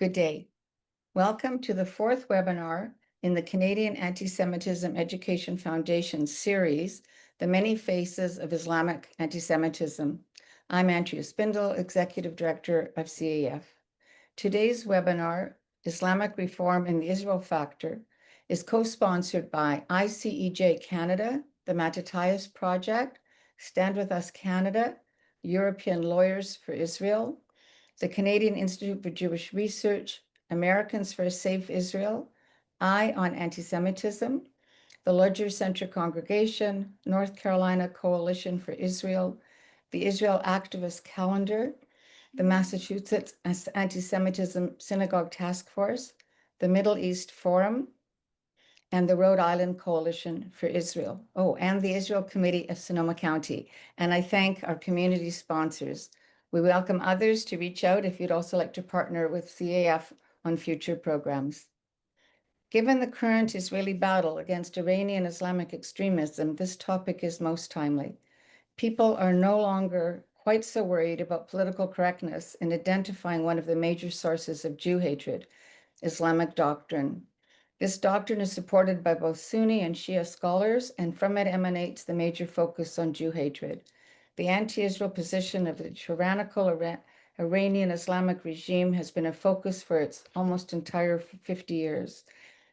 Good day. Welcome to the fourth webinar in the Canadian Anti-Semitism Education Foundation series, The Many Faces of Islamic Anti-Semitism. I'm Andrea Spindle, Executive Director of CAEF. Today's webinar, Islamic Reform in the Israel Factor, is co-sponsored by ICEJ Canada, the Mattathias Project, Stand With Us Canada, European Lawyers for Israel, the Canadian Institute for Jewish Research, Americans for a Safe Israel, Eye on Anti-Semitism, the Ledger Center Congregation, North Carolina Coalition for Israel, the Israel Activist Calendar, the Massachusetts Anti-Semitism Synagogue Task Force, the Middle East Forum, and the Rhode Island Coalition for Israel. Oh, and the Israel Committee of Sonoma County. And I thank our community sponsors. We welcome others to reach out if you'd also like to partner with CAEF on future programs. Given the current Israeli battle against Iranian Islamic extremism, this topic is most timely. People are no longer quite so worried about political correctness in identifying one of the major sources of Jew hatred, Islamic doctrine. This doctrine is supported by both Sunni and Shia scholars, and from it emanates the major focus on Jew hatred. The anti-Israel position of the tyrannical Iranian Islamic regime has been a focus for its almost entire 50 years.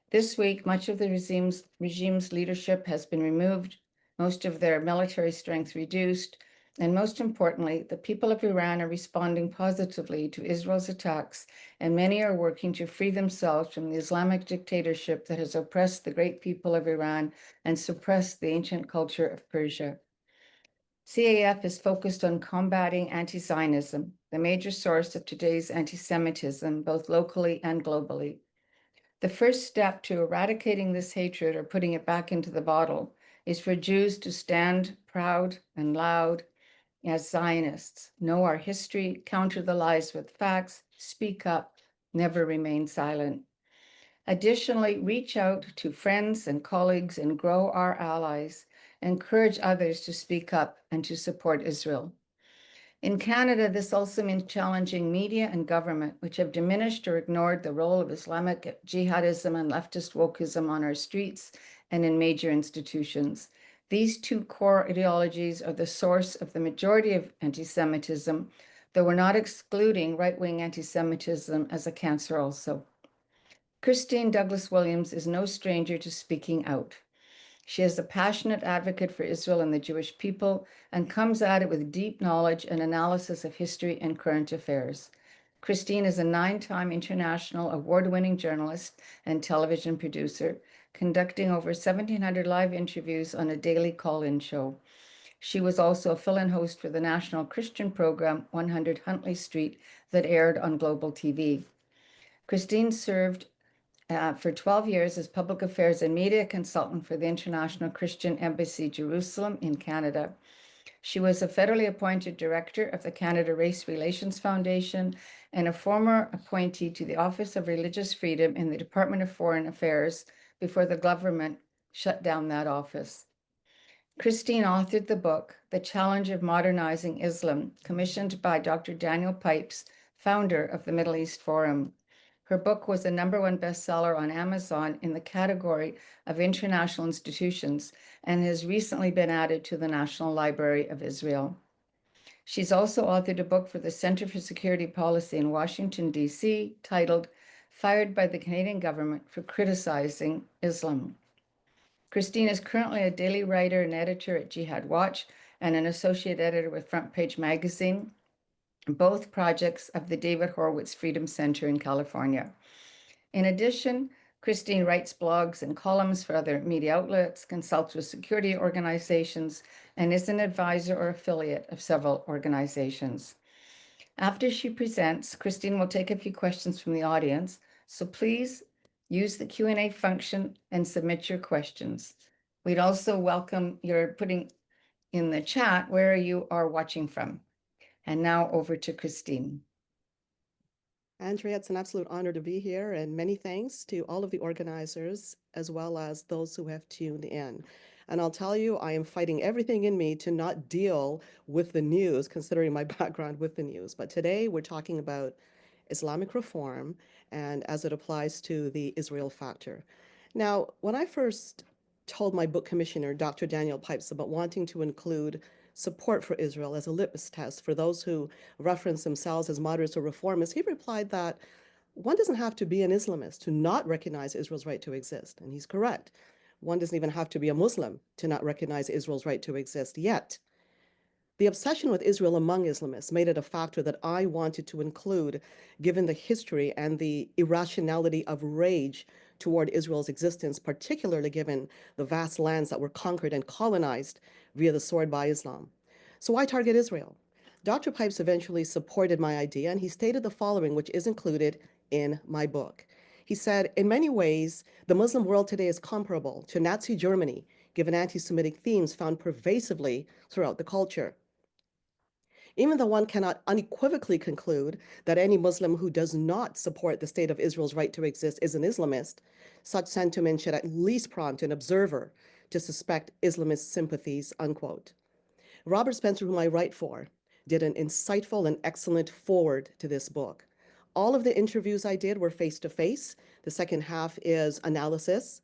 This week, much of the regime's leadership has been removed, most of their military strength reduced, and most importantly, the people of Iran are responding positively to Israel's attacks, and many are working to free themselves from the Islamic dictatorship that has oppressed the great people of Iran and suppressed the ancient culture of Persia. CAEF is focused on combating anti-Zionism, the major source of today's anti-Semitism, both locally and globally. The first step to eradicating this hatred or putting it back into the bottle is for Jews to stand proud and loud as Zionists, know our history, counter the lies with facts, speak up, never remain silent. Additionally, reach out to friends and colleagues and grow our allies, encourage others to speak up and to support Israel. In Canada, this also means challenging media and government, which have diminished or ignored the role of Islamic jihadism and leftist wokeism on our streets and in major institutions. These two core ideologies are the source of the majority of anti-Semitism, though we're not excluding right-wing anti-Semitism as a cancer also. Christine Douglas Williams is no stranger to speaking out. She is a passionate advocate for Israel and the Jewish people and comes at it with deep knowledge and analysis of history and current affairs. Christine is a 9-time international award-winning journalist and television producer, conducting over 1,700 live interviews on a daily call-in show. She was also a fill-in host for the national Christian program 100 Huntley Street that aired on Global TV. Christine served for 12 years as public affairs and media consultant for the International Christian Embassy, Jerusalem in Canada. She was a federally appointed director of the Canada Race Relations Foundation and a former appointee to the Office of Religious Freedom in the Department of Foreign Affairs before the government shut down that office. Christine authored the book, The Challenge of Modernizing Islam, commissioned by Dr. Daniel Pipes, founder of the Middle East Forum. Her book was a #1 bestseller on Amazon in the category of international institutions and has recently been added to the National Library of Israel. She's also authored a book for the Center for Security Policy in Washington, D.C., titled Fired by the Canadian Government for Criticizing Islam. Christine is currently a daily writer and editor at Jihad Watch and an associate editor with Front Page Magazine, both projects of the David Horowitz Freedom Center in California. In addition, Christine writes blogs and columns for other media outlets, consults with security organizations, and is an advisor or affiliate of several organizations. After she presents, Christine will take a few questions from the audience, so please use the Q&A function and submit your questions. We'd also welcome your putting in the chat where you are watching from. And now over to Christine. Andrea, it's an absolute honor to be here, and many thanks to all of the organizers as well as those who have tuned in. And I'll tell you, I am fighting everything in me to not deal with the news, considering my background with the news. But today we're talking about Islamic reform, and as it applies to the Israel factor. Now, when I first told my book commissioner, Dr. Daniel Pipes, about wanting to include support for Israel as a litmus test for those who reference themselves as moderates or reformists, he replied that one doesn't have to be an Islamist to not recognize Israel's right to exist. And he's correct. One doesn't even have to be a Muslim to not recognize Israel's right to exist. Yet, the obsession with Israel among Islamists made it a factor that I wanted to include, given the history and the irrationality of rage toward Israel's existence, particularly given the vast lands that were conquered and colonized via the sword by Islam. So why target Israel? Dr. Pipes eventually supported my idea, and he stated the following, which is included in my book. He said, in many ways, the Muslim world today is comparable to Nazi Germany, given anti Semitic themes found pervasively throughout the culture. Even though one cannot unequivocally conclude that any Muslim who does not support the state of Israel's right to exist is an Islamist, such sentiment should at least prompt an observer to suspect Islamist sympathies, unquote. Robert Spencer, whom I write for, did an insightful and excellent foreword to this book. All of the interviews I did were face to face. The second half is analysis,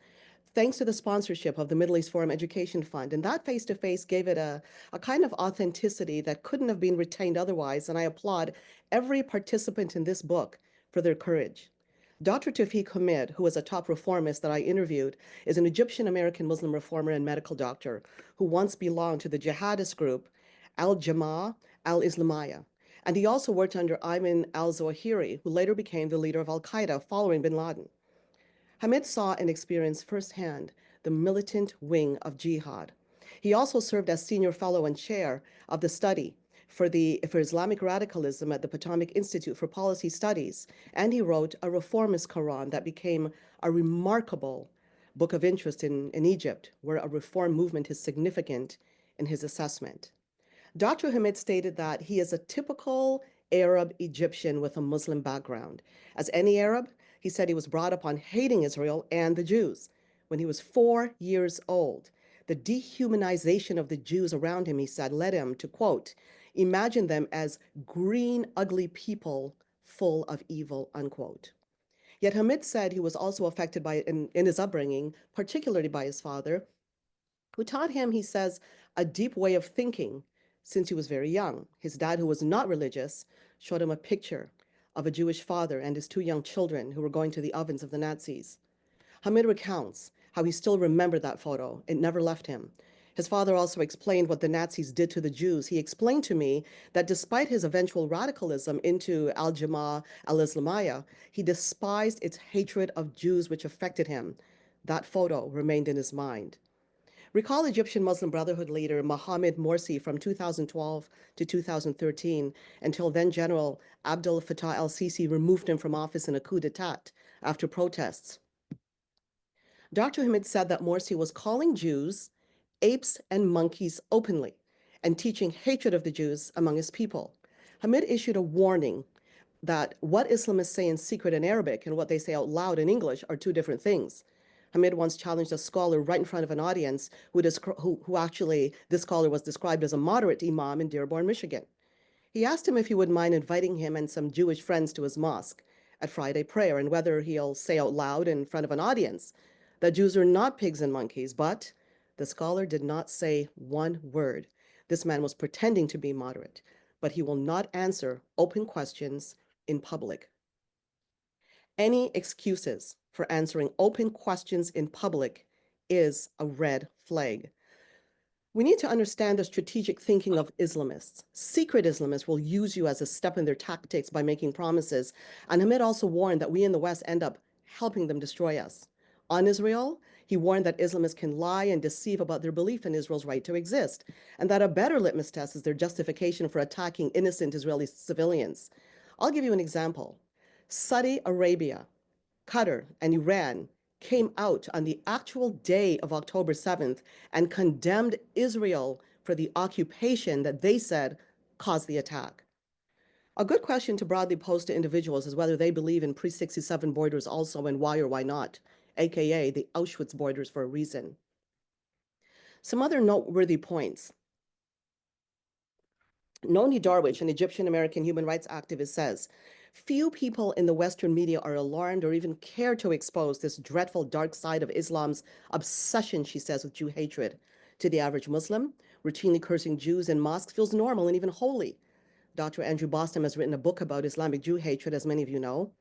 thanks to the sponsorship of the Middle East Forum Education Fund. And that face to face gave it a kind of authenticity that couldn't have been retained otherwise. And I applaud every participant in this book for their courage. Dr. Tawfiq Hamid, who was a top reformist that I interviewed, is an Egyptian American Muslim reformer and medical doctor who once belonged to the jihadist group Al Jama'ah Al Islamiyah. And he also worked under Ayman al Zawahiri, who later became the leader of Al Qaeda following bin Laden. Hamid saw and experienced firsthand the militant wing of jihad. He also served as senior fellow and chair of the study for Islamic radicalism at the Potomac Institute for Policy Studies, and he wrote a reformist Quran that became a remarkable book of interest in Egypt, where a reform movement is significant in his assessment. Dr. Hamid stated that he is a typical Arab Egyptian with a Muslim background. As any Arab, he said he was brought up on hating Israel and the Jews. When he was 4 years old, the dehumanization of the Jews around him, he said, led him to, quote, imagine them as green, ugly people full of evil, unquote. Yet Hamid said he was also affected by, in his upbringing, particularly by his father, who taught him, he says, a deep way of thinking since he was very young. His dad, who was not religious, showed him a picture of a Jewish father and his two young children who were going to the ovens of the Nazis. Hamid recounts how he still remembered that photo. It never left him. His father also explained what the Nazis did to the Jews. He explained to me that despite his eventual radicalism into Al Jama'ah Al Islamiyah, he despised its hatred of Jews, which affected him. That photo remained in his mind. Recall Egyptian Muslim Brotherhood leader Mohammed Morsi from 2012 to 2013, until then General Abdel Fattah el-Sisi removed him from office in a coup d'etat after protests. Dr. Hamid said that Morsi was calling Jews apes and monkeys openly and teaching hatred of the Jews among his people. Hamid issued a warning that what Islamists say in secret in Arabic and what they say out loud in English are two different things. Hamid once challenged a scholar right in front of an audience who actually, this scholar was described as a moderate imam in Dearborn, Michigan. He asked him if he would mind inviting him and some Jewish friends to his mosque at Friday prayer and whether he'll say out loud in front of an audience that Jews are not pigs and monkeys, but the scholar did not say one word. This man was pretending to be moderate, but he will not answer open questions in public. Any excuses for answering open questions in public is a red flag. We need to understand the strategic thinking of Islamists. Secret Islamists will use you as a step in their tactics by making promises. And Hamid also warned that we in the West end up helping them destroy us. On Israel, he warned that Islamists can lie and deceive about their belief in Israel's right to exist, and that a better litmus test is their justification for attacking innocent Israeli civilians. I'll give you an example. Saudi Arabia, Qatar, and Iran came out on the actual day of October 7th and condemned Israel for the occupation that they said caused the attack. A good question to broadly pose to individuals is whether they believe in pre-67 borders also, and why or why not, aka the Auschwitz borders, for a reason. Some other noteworthy points. Noni Darwish, an Egyptian American human rights activist, says, Few people in the Western media are alarmed or even care to expose this dreadful dark side of Islam's obsession, she says, with Jew hatred. To the average Muslim, routinely cursing Jews in mosques feels normal and even holy. Dr. Andrew Bostom has written a book about Islamic Jew hatred, as many of you know.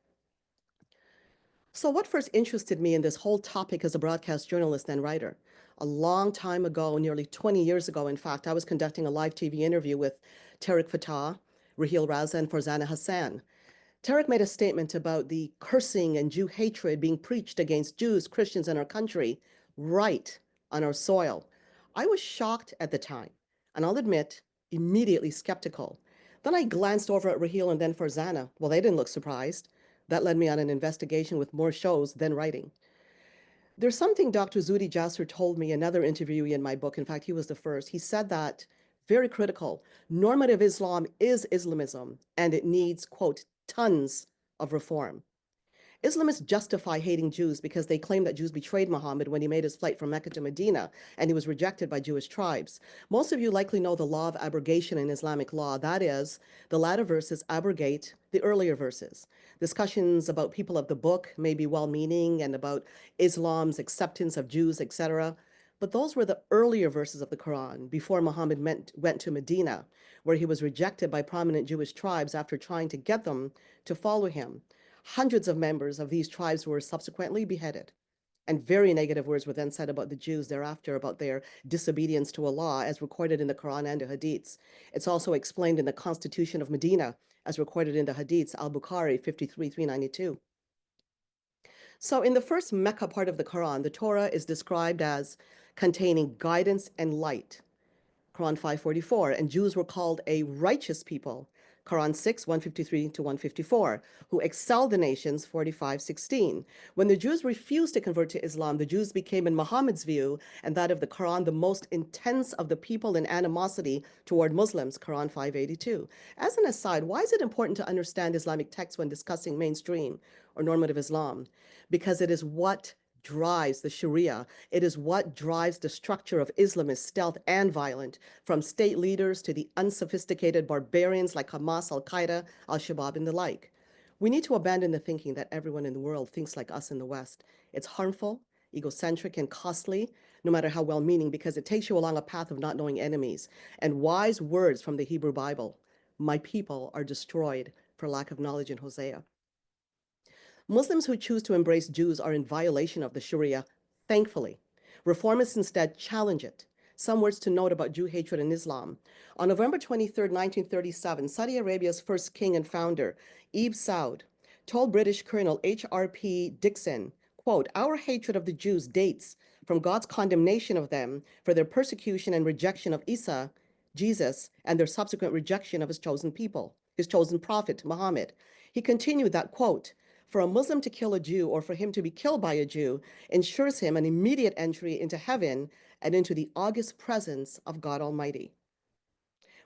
So, what first interested me in this whole topic as a broadcast journalist and writer? A long time ago, nearly 20 years ago, in fact, I was conducting a live TV interview with Tariq Fatah, Rahil Raza, and Farzana Hassan. Tariq made a statement about the cursing and Jew hatred being preached against Jews, Christians in our country, right on our soil. I was shocked at the time, and I'll admit, immediately skeptical. Then I glanced over at Rahil and then Farzana. Well, they didn't look surprised. That led me on an investigation with more shows than writing. There's something Dr. Zudi Jasser told me, another interviewee in my book. In fact, he was the first. He said that, very critical, normative Islam is Islamism, and it needs, quote, tons of reform. Islamists justify hating Jews because they claim that Jews betrayed Muhammad when he made his flight from Mecca to Medina and he was rejected by Jewish tribes. Most of you likely know the law of abrogation in Islamic law. That is, the latter verses abrogate the earlier verses. Discussions about people of the book may be well meaning and about Islam's acceptance of Jews, etc. But those were the earlier verses of the Quran before Muhammad went to Medina, where he was rejected by prominent Jewish tribes after trying to get them to follow him. Hundreds of members of these tribes were subsequently beheaded, and very negative words were then said about the Jews thereafter, about their disobedience to Allah, as recorded in the Quran and the Hadiths. It's also explained in the Constitution of Medina, as recorded in the Hadiths, Al-Bukhari 53:392. So in the first Mecca part of the Quran, the Torah is described as containing guidance and light. Quran 5:44, and Jews were called a righteous people. Quran 6, 153 to 154, who excelled the nations, 45:16. When the Jews refused to convert to Islam, the Jews became, in Muhammad's view, and that of the Quran, the most intense of the people in animosity toward Muslims, Quran 5:82. As an aside, why is it important to understand Islamic texts when discussing mainstream or normative Islam? Because it is what drives the Sharia. It is what drives the structure of Islamist stealth and violent, from state leaders to the unsophisticated barbarians like Hamas, Al-Qaeda, Al-Shabaab, and the like. We need to abandon the thinking that everyone in the world thinks like us in the West. It's harmful, egocentric, and costly, no matter how well-meaning, because it takes you along a path of not knowing enemies. And wise words from the Hebrew Bible: my people are destroyed for lack of knowledge, in Hosea. Muslims who choose to embrace Jews are in violation of the Sharia, thankfully. Reformists instead challenge it. Some words to note about Jew hatred in Islam. On November 23, 1937, Saudi Arabia's first king and founder, Ibn Saud, told British Colonel H.R.P. Dixon, quote, "Our hatred of the Jews dates from God's condemnation of them for their persecution and rejection of Isa, Jesus, and their subsequent rejection of his chosen people, his chosen prophet, Muhammad." He continued that, quote, "For a Muslim to kill a Jew or for him to be killed by a Jew ensures him an immediate entry into heaven and into the august presence of God Almighty."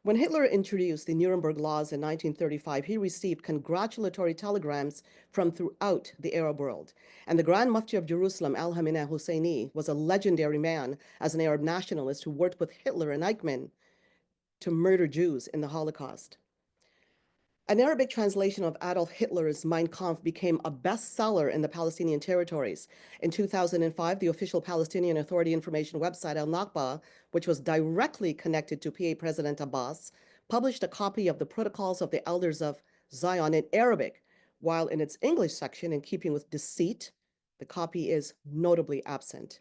When Hitler introduced the Nuremberg laws in 1935, he received congratulatory telegrams from throughout the Arab world. And the Grand Mufti of Jerusalem, Al-Khamenei Husseini, was a legendary man as an Arab nationalist who worked with Hitler and Eichmann to murder Jews in the Holocaust. An Arabic translation of Adolf Hitler's Mein Kampf became a bestseller in the Palestinian territories. In 2005, the official Palestinian Authority information website, Al Nakba, which was directly connected to PA President Abbas, published a copy of the Protocols of the Elders of Zion in Arabic, while in its English section, in keeping with deceit, the copy is notably absent.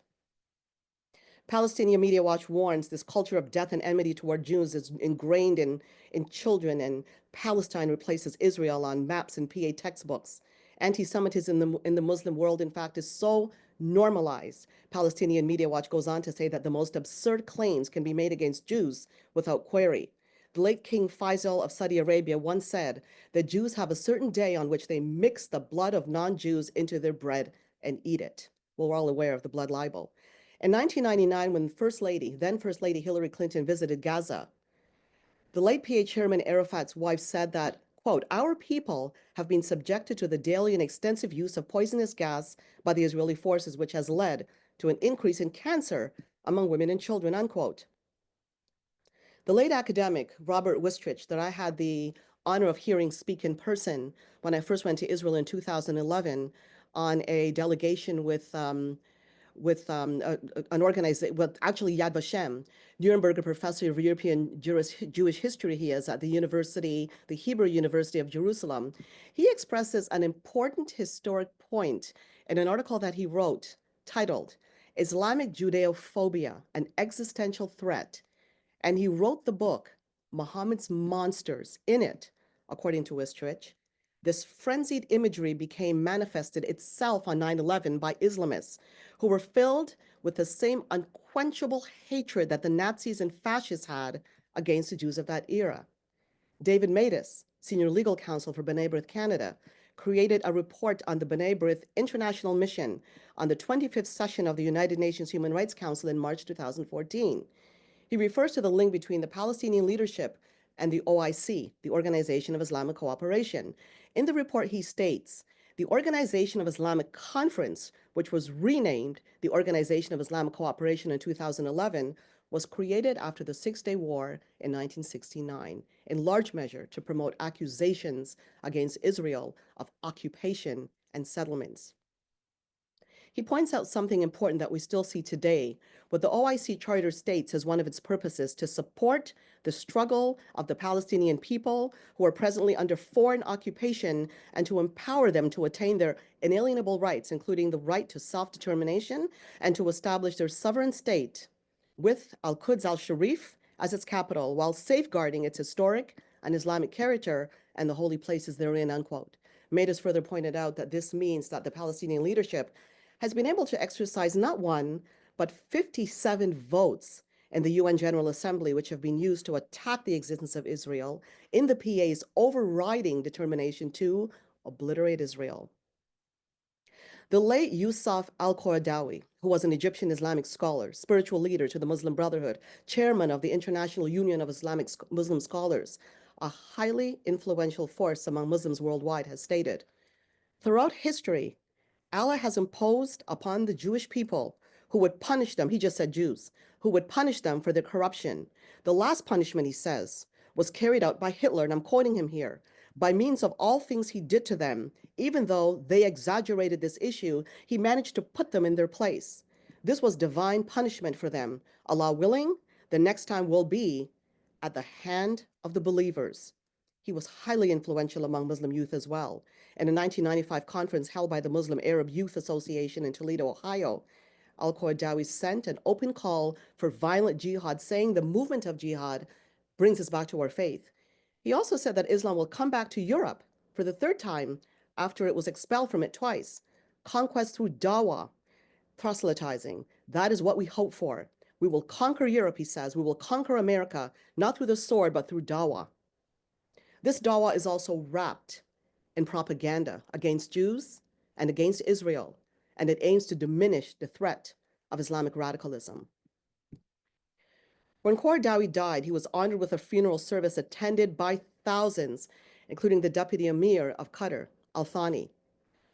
Palestinian Media Watch warns this culture of death and enmity toward Jews is ingrained in children, and Palestine replaces Israel on maps and PA textbooks. Anti-Semitism in the Muslim world, in fact, is so normalized. Palestinian Media Watch goes on to say that the most absurd claims can be made against Jews without query. The late King Faisal of Saudi Arabia once said that Jews have a certain day on which they mix the blood of non-Jews into their bread and eat it. Well, we're all aware of the blood libel. In 1999, when then First Lady Hillary Clinton visited Gaza, the late PA Chairman Arafat's wife said that, quote, "Our people have been subjected to the daily and extensive use of poisonous gas by the Israeli forces, which has led to an increase in cancer among women and children," unquote. The late academic Robert Wistrich, that I had the honor of hearing speak in person when I first went to Israel in 2011 on a delegation with an organization, well, actually Yad Vashem, Nuremberg professor of European Jewish history he is at the university, the Hebrew University of Jerusalem. He expresses an important historic point in an article that he wrote titled Islamic Judeophobia, an Existential Threat. And he wrote the book, Muhammad's Monsters. In it, according to Wistrich, this frenzied imagery became manifested itself on 9/11 by Islamists who were filled with the same unquenchable hatred that the Nazis and fascists had against the Jews of that era. David Matus, senior legal counsel for B'nai B'rith Canada, created a report on the B'nai B'rith International Mission on the 25th session of the United Nations Human Rights Council in March 2014. He refers to the link between the Palestinian leadership and the OIC, the Organization of Islamic Cooperation. In the report, he states, the Organization of Islamic Conference, which was renamed the Organization of Islamic Cooperation in 2011, was created after the Six-Day War in 1969, in large measure to promote accusations against Israel of occupation and settlements. He points out something important that we still see today. What the OIC Charter states as one of its purposes to support the struggle of the Palestinian people who are presently under foreign occupation and to empower them to attain their inalienable rights, including the right to self-determination and to establish their sovereign state with Al-Quds al-Sharif as its capital, while safeguarding its historic and Islamic character and the holy places therein, unquote. Matus further pointed out that this means that the Palestinian leadership has been able to exercise not one, but 57 votes in the UN General Assembly, which have been used to attack the existence of Israel in the PA's overriding determination to obliterate Israel. The late Yusuf al-Qaradawi, who was an Egyptian Islamic scholar, spiritual leader to the Muslim Brotherhood, chairman of the International Union of Islamic Muslim Scholars, a highly influential force among Muslims worldwide, has stated, throughout history, Allah has imposed upon the Jewish people who would punish them, he just said Jews, who would punish them for their corruption. The last punishment, he says, was carried out by Hitler, and I'm quoting him here, by means of all things he did to them, even though they exaggerated this issue, he managed to put them in their place. This was divine punishment for them. Allah willing, the next time will be at the hand of the believers. He was highly influential among Muslim youth as well. In a 1995 conference held by the Muslim Arab Youth Association in Toledo, Ohio, al-Qaradawi sent an open call for violent jihad, saying the movement of jihad brings us back to our faith. He also said that Islam will come back to Europe for the third time after it was expelled from it twice. Conquest through dawah, proselytizing. That is what we hope for. We will conquer Europe, he says. We will conquer America, not through the sword, but through dawah. This dawah is also wrapped in propaganda against Jews and against Israel, and it aims to diminish the threat of Islamic radicalism. When Qaradawi died, he was honored with a funeral service attended by thousands, including the deputy emir of Qatar, Al-Thani.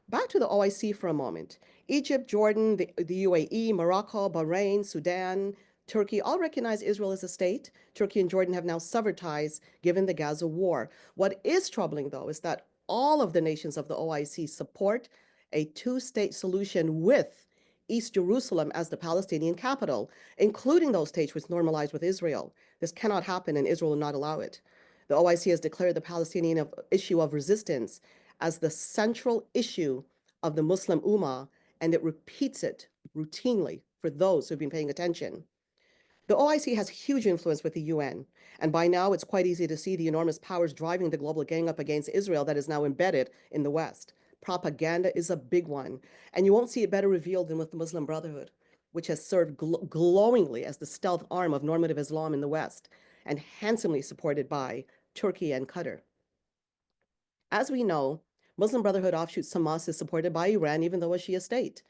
Back to the OIC for a moment. Egypt, Jordan, the UAE, Morocco, Bahrain, Sudan, Turkey all recognize Israel as a state. Turkey and Jordan have now severed ties given the Gaza war. What is troubling, though, is that all of the nations of the OIC support a two-state solution with East Jerusalem as the Palestinian capital, including those states which normalize with Israel. This cannot happen, and Israel will not allow it. The OIC has declared the Palestinian issue of resistance as the central issue of the Muslim Ummah, and it repeats it routinely for those who've been paying attention. The OIC has huge influence with the UN, and by now it's quite easy to see the enormous powers driving the global gang up against Israel that is now embedded in the West. Propaganda is a big one, and you won't see it better revealed than with the Muslim Brotherhood, which has served glowingly as the stealth arm of normative Islam in the West, and handsomely supported by Turkey and Qatar. As we know, Muslim Brotherhood offshoot Hamas is supported by Iran, even though a Shia state.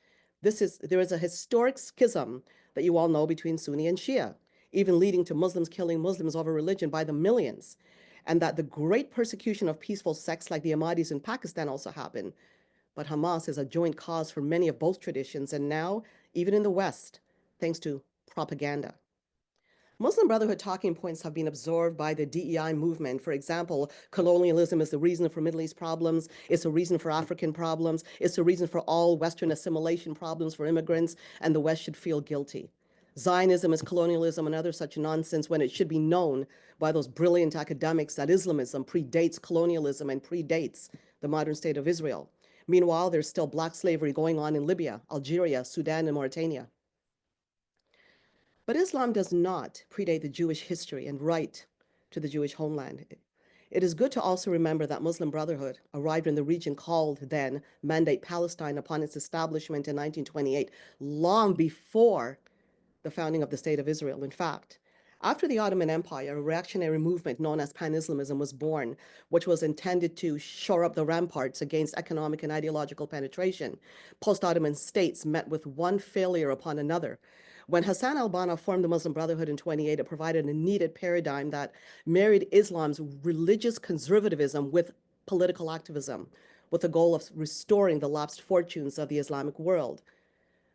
There is a historic schism that you all know between Sunni and Shia, even leading to Muslims killing Muslims over religion by the millions, and that the great persecution of peaceful sects like the Ahmadis in Pakistan also happened. But Hamas is a joint cause for many of both traditions, and now, even in the West, thanks to propaganda. Muslim Brotherhood talking points have been absorbed by the DEI movement. For example, colonialism is the reason for Middle East problems, it's a reason for African problems, it's a reason for all Western assimilation problems for immigrants, and the West should feel guilty. Zionism is colonialism and other such nonsense when it should be known by those brilliant academics that Islamism predates colonialism and predates the modern state of Israel. Meanwhile, there's still black slavery going on in Libya, Algeria, Sudan, and Mauritania. But Islam does not predate the Jewish history and right to the Jewish homeland. It is good to also remember that Muslim Brotherhood arrived in the region called then Mandate Palestine upon its establishment in 1928, long before the founding of the State of Israel. In fact, after the Ottoman Empire, a reactionary movement known as Pan-Islamism was born, which was intended to shore up the ramparts against economic and ideological penetration. Post-Ottoman states met with one failure upon another. When Hassan al-Banna formed the Muslim Brotherhood in 28, it provided a needed paradigm that married Islam's religious conservatism with political activism, with the goal of restoring the lapsed fortunes of the Islamic world.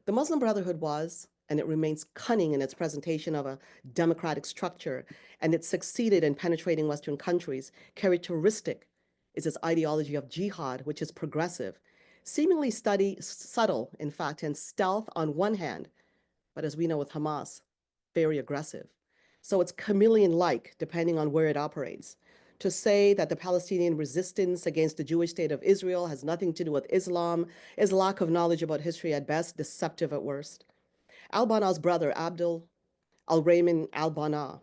The Muslim Brotherhood was, and it remains cunning in its presentation of a democratic structure, and it succeeded in penetrating Western countries. Characteristic is its ideology of jihad, which is progressive, seemingly subtle, in fact, and stealth on one hand, but as we know with Hamas, very aggressive. So it's chameleon-like, depending on where it operates. To say that the Palestinian resistance against the Jewish state of Israel has nothing to do with Islam is lack of knowledge about history at best, deceptive at worst. Al-Banna's brother, Abdul al-Rahman al-Banna,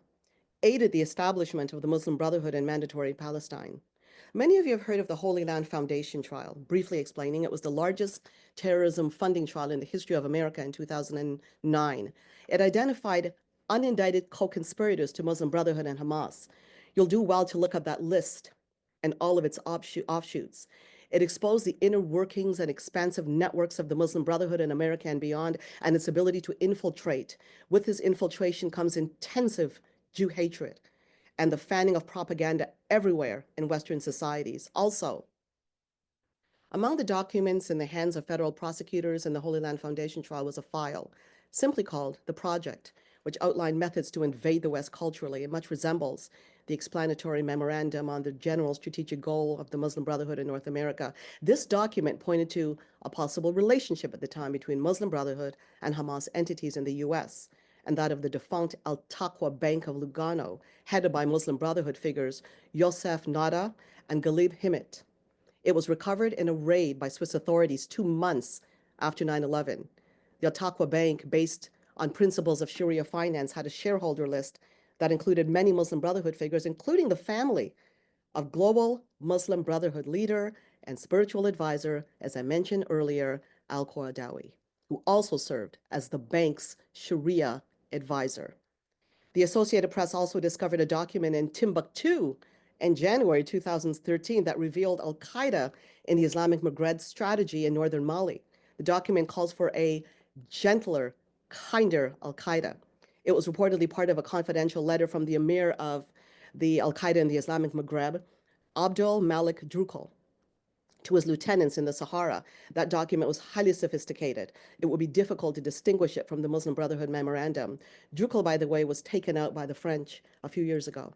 aided the establishment of the Muslim Brotherhood in Mandatory Palestine. Many of you have heard of the Holy Land Foundation trial. Briefly explaining, it was the largest terrorism funding trial in the history of America in 2009. It identified unindicted co-conspirators to Muslim Brotherhood and Hamas. You'll do well to look up that list and all of its offshoots. It exposed the inner workings and expansive networks of the Muslim Brotherhood in America and beyond, and its ability to infiltrate. With this infiltration comes intensive Jew hatred and the fanning of propaganda everywhere in Western societies. Also, among the documents in the hands of federal prosecutors in the Holy Land Foundation trial was a file simply called The Project, which outlined methods to invade the West culturally. It much resembles the explanatory memorandum on the general strategic goal of the Muslim Brotherhood in North America. This document pointed to a possible relationship at the time between Muslim Brotherhood and Hamas entities in the U.S., and that of the defunct Al-Taqwa Bank of Lugano, headed by Muslim Brotherhood figures Yosef Nada and Galib Himmet. It was recovered in a raid by Swiss authorities 2 months after 9/11. The Al-Taqwa Bank, based on principles of Sharia finance, had a shareholder list that included many Muslim Brotherhood figures, including the family of global Muslim Brotherhood leader and spiritual advisor, as I mentioned earlier, Al-Qaradawi, who also served as the bank's Sharia advisor. The Associated Press also discovered a document in Timbuktu in January 2013 that revealed Al-Qaeda in the Islamic Maghreb strategy in northern Mali. The document calls for a gentler, kinder Al-Qaeda. It was reportedly part of a confidential letter from the emir of the Al-Qaeda in the Islamic Maghreb, Abdul Malik Drukal, to his lieutenants in the Sahara. That document was highly sophisticated. It would be difficult to distinguish it from the Muslim Brotherhood memorandum. Drukal, by the way, was taken out by the French a few years ago.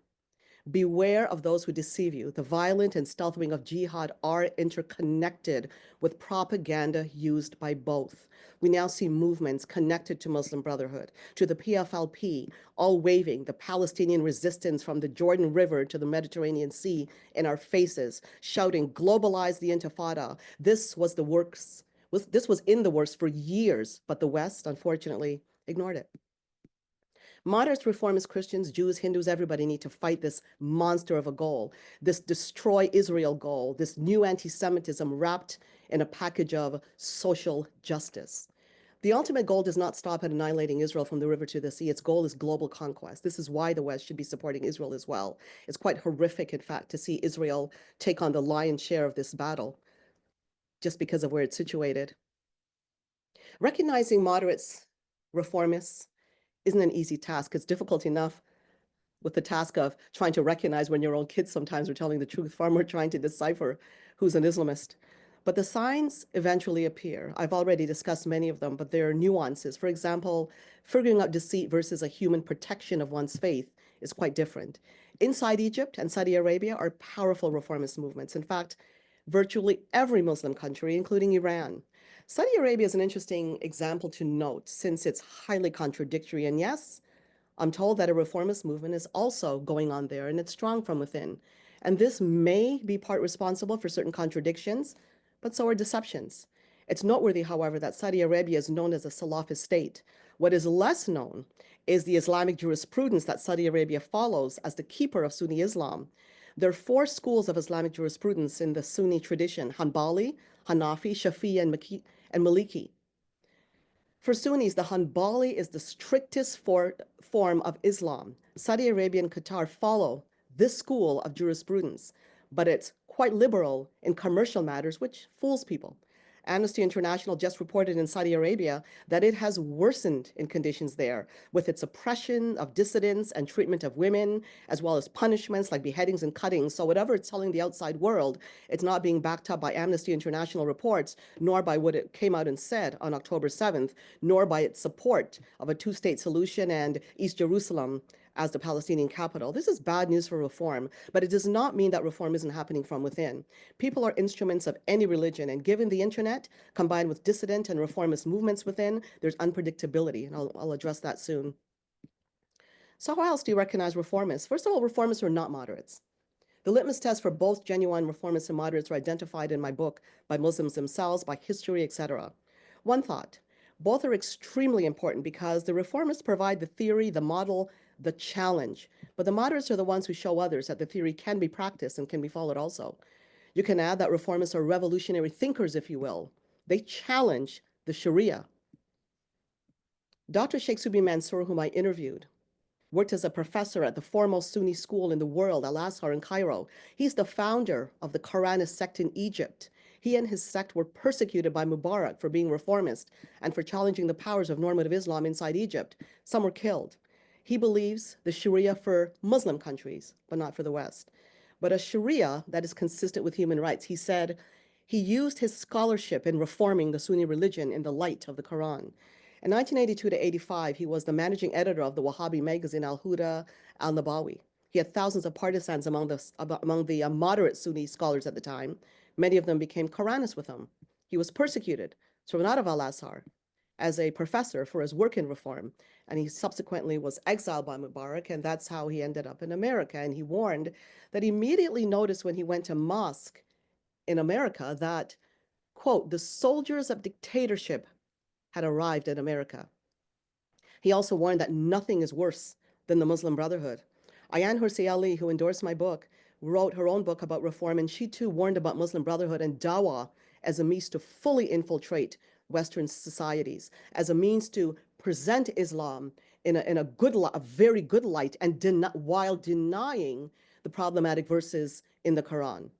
Beware of those who deceive you. The violent and stealth wing of jihad are interconnected with propaganda used by both. We now see movements connected to Muslim Brotherhood, to the PFLP, all waving the Palestinian resistance from the Jordan River to the Mediterranean Sea in our faces, shouting, globalize the Intifada. This was in the works for years, but the West, unfortunately, ignored it. Moderates, reformist Christians, Jews, Hindus, everybody need to fight this monster of a goal, this destroy Israel goal, this new anti-Semitism wrapped in a package of social justice. The ultimate goal does not stop at annihilating Israel from the river to the sea. Its goal is global conquest. This is why the West should be supporting Israel as well. It's quite horrific, in fact, to see Israel take on the lion's share of this battle just because of where it's situated. Recognizing moderates, reformists, isn't an easy task. It's difficult enough with the task of trying to recognize when your own kids sometimes are telling the truth, far more trying to decipher who's an Islamist. But the signs eventually appear. I've already discussed many of them, but there are nuances. For example, figuring out deceit versus a human protection of one's faith is quite different. Inside Egypt and Saudi Arabia are powerful reformist movements. In fact, virtually every Muslim country, including Iran. Saudi Arabia is an interesting example to note since it's highly contradictory. And yes, I'm told that a reformist movement is also going on there and it's strong from within. And this may be part responsible for certain contradictions, but so are deceptions. It's noteworthy, however, that Saudi Arabia is known as a Salafist state. What is less known is the Islamic jurisprudence that Saudi Arabia follows as the keeper of Sunni Islam. There are four schools of Islamic jurisprudence in the Sunni tradition: Hanbali, Hanafi, Shafi'i, and Maliki. For Sunnis, the Hanbali is the strictest form of Islam. Saudi Arabia and Qatar follow this school of jurisprudence, but it's quite liberal in commercial matters, which fools people. Amnesty International just reported in Saudi Arabia that it has worsened in conditions there with its oppression of dissidents and treatment of women, as well as punishments like beheadings and cuttings. So whatever it's telling the outside world, it's not being backed up by Amnesty International reports, nor by what it came out and said on October 7th, nor by its support of a two-state solution and East Jerusalem as the Palestinian capital. This is bad news for reform, but it does not mean that reform isn't happening from within. People are instruments of any religion, and given the internet, combined with dissident and reformist movements within, there's unpredictability, and I'll address that soon. So how else do you recognize reformists? First of all, reformists are not moderates. The litmus test for both genuine reformists and moderates are identified in my book by Muslims themselves, by history, etc. One thought: both are extremely important because the reformists provide the theory, the model, the challenge. But the moderates are the ones who show others that the theory can be practiced and can be followed also. You can add that reformists are revolutionary thinkers, if you will. They challenge the Sharia. Dr. Sheikh Subi Mansour, whom I interviewed, worked as a professor at the foremost Sunni school in the world, Al-Azhar in Cairo. He's the founder of the Quranist sect in Egypt. He and his sect were persecuted by Mubarak for being reformist and for challenging the powers of normative Islam inside Egypt. Some were killed. He believes the Sharia for Muslim countries, but not for the West. But a Sharia that is consistent with human rights. He said he used his scholarship in reforming the Sunni religion in the light of the Quran. In 1982 to 85, he was the managing editor of the Wahhabi magazine Al-Huda Al-Nabawi. He had thousands of partisans among the moderate Sunni scholars at the time. Many of them became Quranists with him. He was persecuted, thrown out of Al-Azhar as a professor for his work in reform, and he subsequently was exiled by Mubarak, and that's how he ended up in America. And he warned that he immediately noticed when he went to mosque in America that, quote, the soldiers of dictatorship had arrived in America. He also warned that nothing is worse than the Muslim Brotherhood. Ayaan Hirsi Ali, who endorsed my book, wrote her own book about reform, and she too warned about Muslim Brotherhood and dawah as a means to fully infiltrate Western societies, as a means to present Islam in a very good light, and while denying the problematic verses in the Quran.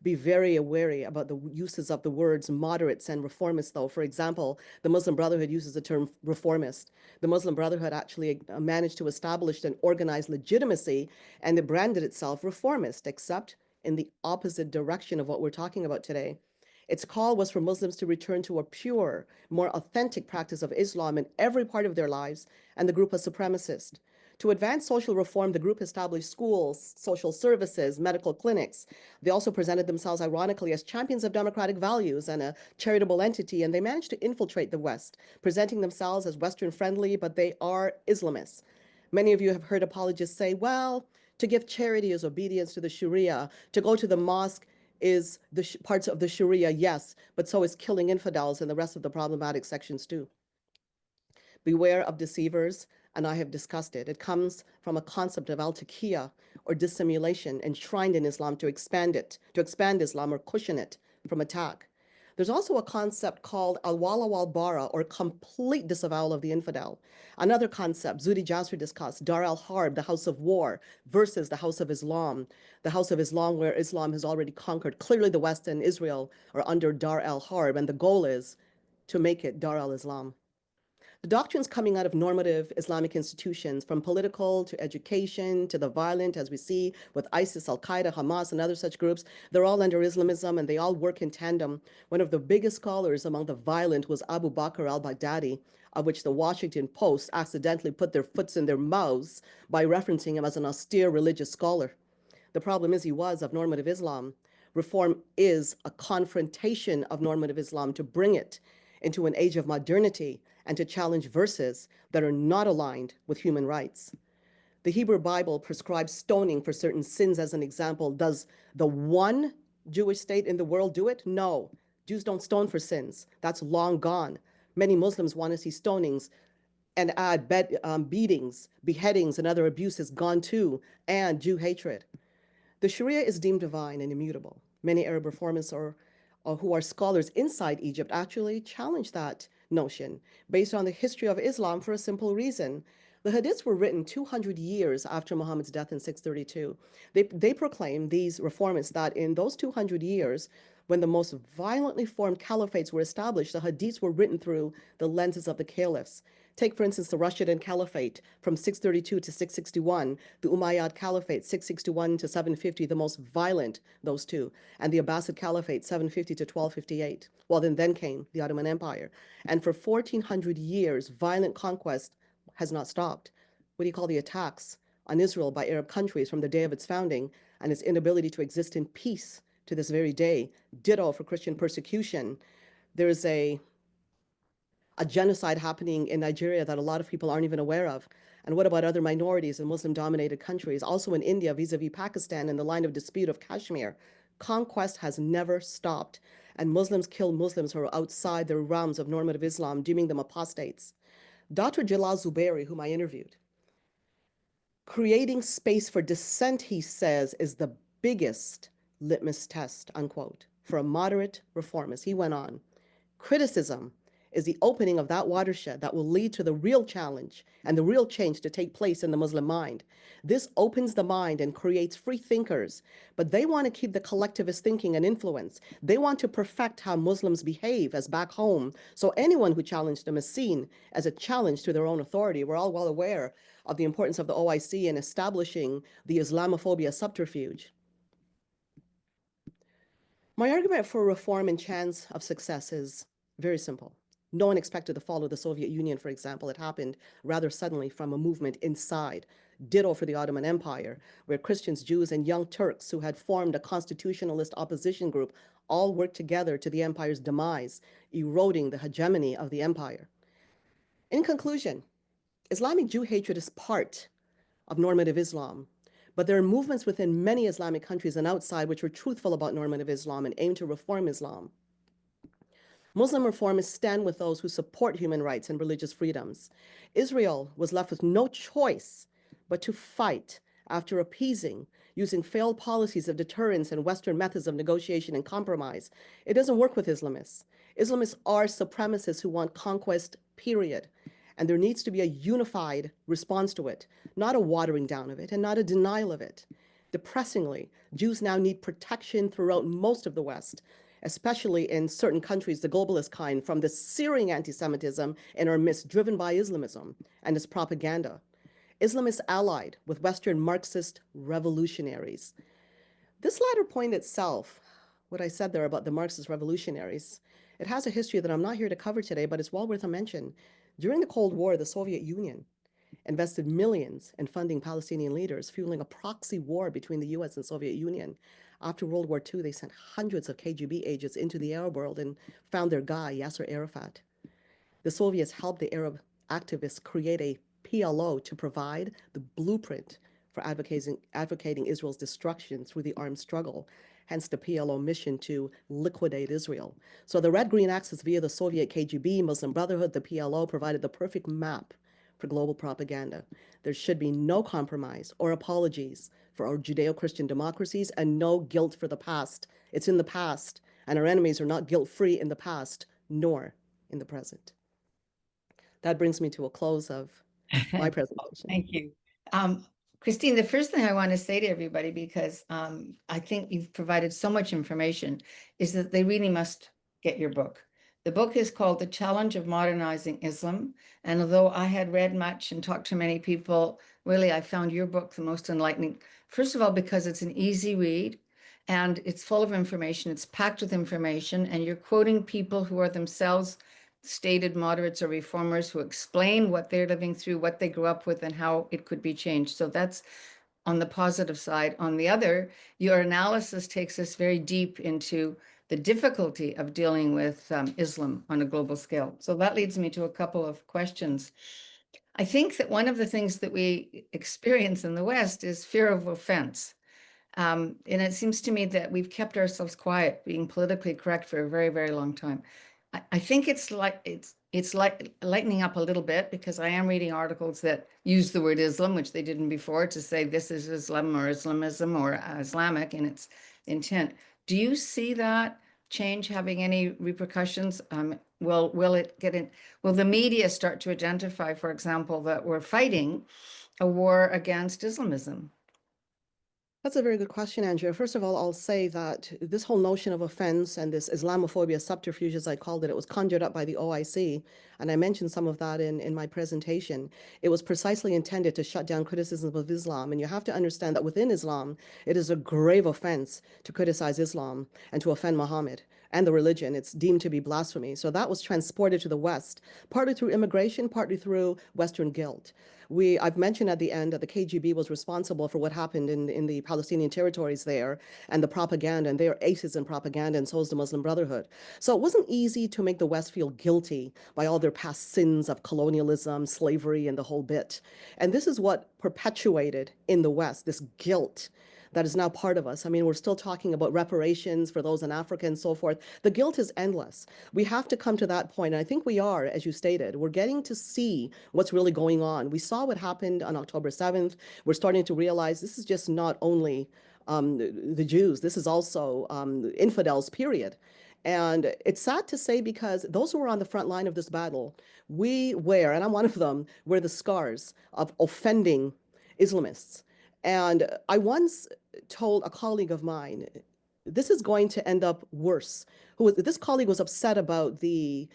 Be very wary about the uses of the words moderates and reformists, though. For example, the Muslim Brotherhood uses the term reformist. The Muslim Brotherhood actually managed to establish an organized legitimacy, and it branded itself reformist, except in the opposite direction of what we're talking about today. Its call was for Muslims to return to a pure, more authentic practice of Islam in every part of their lives, and the group was supremacist. To advance social reform, the group established schools, social services, medical clinics. They also presented themselves, ironically, as champions of democratic values and a charitable entity, and they managed to infiltrate the West, presenting themselves as Western-friendly, but they are Islamists. Many of you have heard apologists say, well, to give charity is obedience to the Sharia. To go to the mosque is the parts of the Sharia, yes, but so is killing infidels and the rest of the problematic sections too. Beware of deceivers, and I have discussed it. It comes from a concept of al-taqiyya, or dissimulation, enshrined in Islam to expand Islam or cushion it from attack. There's also a concept called al-wala wal-bara, or complete disavowal of the infidel. Another concept, Zuhdi Jasser discussed, Dar al-Harb, the house of war, versus the house of Islam. The house of Islam where Islam has already conquered. Clearly the West and Israel are under Dar al-Harb, and the goal is to make it Dar al-Islam. The doctrines coming out of normative Islamic institutions, from political to education to the violent, as we see with ISIS, Al Qaeda, Hamas, and other such groups, they're all under Islamism and they all work in tandem. One of the biggest scholars among the violent was Abu Bakr al Baghdadi, of which the Washington Post accidentally put their foots in their mouths by referencing him as an austere religious scholar. The problem is he was of normative Islam. Reform is a confrontation of normative Islam to bring it into an age of modernity and to challenge verses that are not aligned with human rights. The Hebrew Bible prescribes stoning for certain sins as an example. Does the one Jewish state in the world do it? No. Jews don't stone for sins. That's long gone. Many Muslims want to see stonings and add beatings, beheadings, and other abuses gone too, and Jew hatred. The Sharia is deemed divine and immutable. Many Arab reformists or who are scholars inside Egypt actually challenge that notion based on the history of Islam for a simple reason. The Hadiths were written 200 years after Muhammad's death in 632. They proclaim, these reformists, that in those 200 years, when the most violently formed caliphates were established, the Hadiths were written through the lenses of the caliphs. Take, for instance, the Rashidun Caliphate from 632 to 661, the Umayyad Caliphate 661 to 750, the most violent, those two, and the Abbasid Caliphate 750 to 1258. Well, then came the Ottoman Empire. And for 1400 years, violent conquest has not stopped. What do you call the attacks on Israel by Arab countries from the day of its founding and its inability to exist in peace to this very day? Ditto for Christian persecution. There is a genocide happening in Nigeria that a lot of people aren't even aware of. And what about other minorities in Muslim-dominated countries? Also in India, vis-a-vis Pakistan, in the line of dispute of Kashmir. Conquest has never stopped, and Muslims kill Muslims who are outside the realms of normative Islam, deeming them apostates. Dr. Jalal Zubairi, whom I interviewed, creating space for dissent, he says, is the biggest litmus test, unquote, for a moderate reformist. He went on, criticism is the opening of that watershed that will lead to the real challenge and the real change to take place in the Muslim mind. This opens the mind and creates free thinkers, but they want to keep the collectivist thinking and influence. They want to perfect how Muslims behave as back home, so anyone who challenged them is seen as a challenge to their own authority. We're all well aware of the importance of the OIC in establishing the Islamophobia subterfuge. My argument for reform and chance of success is very simple. No one expected the fall of the Soviet Union, for example. It happened rather suddenly from a movement inside. Ditto for the Ottoman Empire, where Christians, Jews, and young Turks who had formed a constitutionalist opposition group all worked together to the empire's demise, eroding the hegemony of the empire. In conclusion, Islamic Jew hatred is part of normative Islam, but there are movements within many Islamic countries and outside which are truthful about normative Islam and aim to reform Islam. Muslim reformists stand with those who support human rights and religious freedoms. Israel was left with no choice but to fight after appeasing, using failed policies of deterrence and Western methods of negotiation and compromise. It doesn't work with Islamists. Islamists are supremacists who want conquest, period. And there needs to be a unified response to it, not a watering down of it and not a denial of it. Depressingly, Jews now need protection throughout most of the West, especially in certain countries, the globalist kind, from the searing anti-Semitism in our midst, driven by Islamism and its propaganda. Islamists allied with Western Marxist revolutionaries. This latter point itself, what I said there about the Marxist revolutionaries, it has a history that I'm not here to cover today, but it's well worth a mention. During the Cold War, the Soviet Union invested millions in funding Palestinian leaders, fueling a proxy war between the US and Soviet Union. After World War II, they sent hundreds of KGB agents into the Arab world and found their guy, Yasser Arafat. The Soviets helped the Arab activists create a PLO to provide the blueprint for advocating Israel's destruction through the armed struggle, hence the PLO mission to liquidate Israel. So the red-green axis via the Soviet KGB, Muslim Brotherhood, the PLO provided the perfect map for global propaganda. There should be no compromise or apologies for our Judeo-Christian democracies and no guilt for the past. It's in the past, and our enemies are not guilt-free in the past, nor in the present. That brings me to a close of my presentation. Thank you. Christine, the first thing I want to say to everybody, because I think you've provided so much information, is that they really must get your book. The book is called The Challenge of Modernizing Islam. And although I had read much and talked to many people, really, I found your book the most enlightening. First of all, because it's an easy read and it's full of information, it's packed with information, and you're quoting people who are themselves stated moderates or reformers who explain what they're living through, what they grew up with, and how it could be changed. So that's on the positive side. On the other, your analysis takes us very deep into the difficulty of dealing with Islam on a global scale. So that leads me to a couple of questions. I think that one of the things that we experience in the West is fear of offense. And it seems to me that we've kept ourselves quiet, being politically correct for a very, very long time. I think it's like lightening up a little bit because I am reading articles that use the word Islam, which they didn't before, to say this is Islam or Islamism or Islamic in its intent. Do you see that change having any repercussions? Will it get in? Will the media start to identify, for example, that we're fighting a war against Islamism? That's a very good question, Andrea. First of all, I'll say that this whole notion of offense and this Islamophobia subterfuge, as I called it, it was conjured up by the OIC, and I mentioned some of that in my presentation. It was precisely intended to shut down criticism of Islam, and you have to understand that within Islam, it is a grave offense to criticize Islam and to offend Muhammad and the religion. It's deemed to be blasphemy. So that was transported to the West, partly through immigration, partly through Western guilt. I've mentioned at the end that the KGB was responsible for what happened in the Palestinian territories there and the propaganda, and they are aces in propaganda, and so is the Muslim Brotherhood. So it wasn't easy to make the West feel guilty by all their past sins of colonialism, slavery, and the whole bit. And this is what perpetuated in the West, this guilt that is now part of us. I mean, we're still talking about reparations for those in Africa and so forth. The guilt is endless. We have to come to that point, and I think we are, as you stated. We're getting to see what's really going on. We saw what happened on October 7th. We're starting to realize this is just not only the Jews, this is also infidels, period. And it's sad to say because those who are on the front line of this battle, we wear, and I'm one of them, wear the scars of offending Islamists. And I once told a colleague of mine, this is going to end up worse. This colleague was upset about the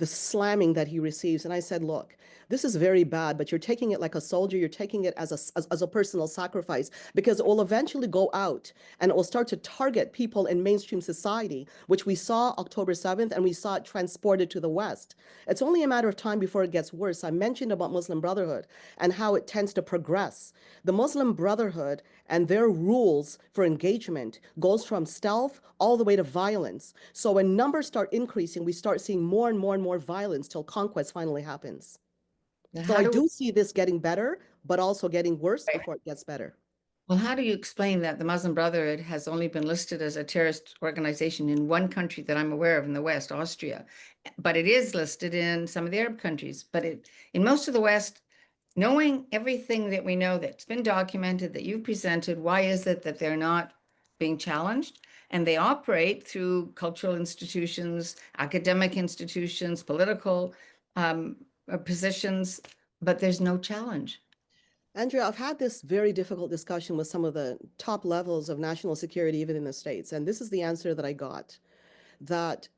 slamming that he receives, and I said, look, this is very bad, but you're taking it like a soldier. You're taking it as a personal sacrifice because it will eventually go out and it will start to target people in mainstream society, which we saw October 7th, and we saw it transported to the West. It's only a matter of time before it gets worse. I mentioned about Muslim Brotherhood and how it tends to progress. The Muslim Brotherhood and their rules for engagement goes from stealth all the way to violence. So when numbers start increasing, we start seeing more and more and more violence till conquest finally happens. Now, So how I do we do see this getting better, but also getting worse before it gets better. Well, how do you explain that the Muslim Brotherhood has only been listed as a terrorist organization in one country that I'm aware of in the West, Austria, but it is listed in some of the Arab countries. But in most of the West, knowing everything that we know that's been documented, that you've presented, why is it that they're not being challenged? And they operate through cultural institutions, academic institutions, political positions, but there's no challenge. Andrea, I've had this very difficult discussion with some of the top levels of national security, even in the States, and this is the answer that I got, that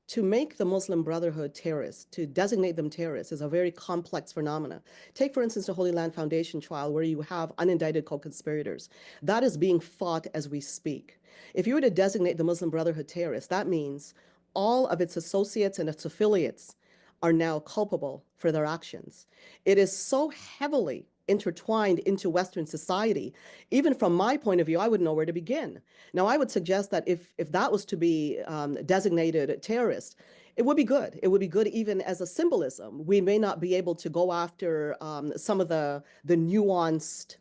to make the Muslim Brotherhood terrorists, to designate them terrorists, is a very complex phenomena. Take, for instance, the Holy Land Foundation trial, where you have unindicted co-conspirators. That is being fought as we speak. If you were to designate the Muslim Brotherhood terrorists, that means all of its associates and its affiliates are now culpable for their actions. It is so heavily intertwined into Western society. Even from my point of view, I wouldn't know where to begin. Now, I would suggest that if that was to be designated terrorist, it would be good. It would be good even as a symbolism. We may not be able to go after some of the nuanced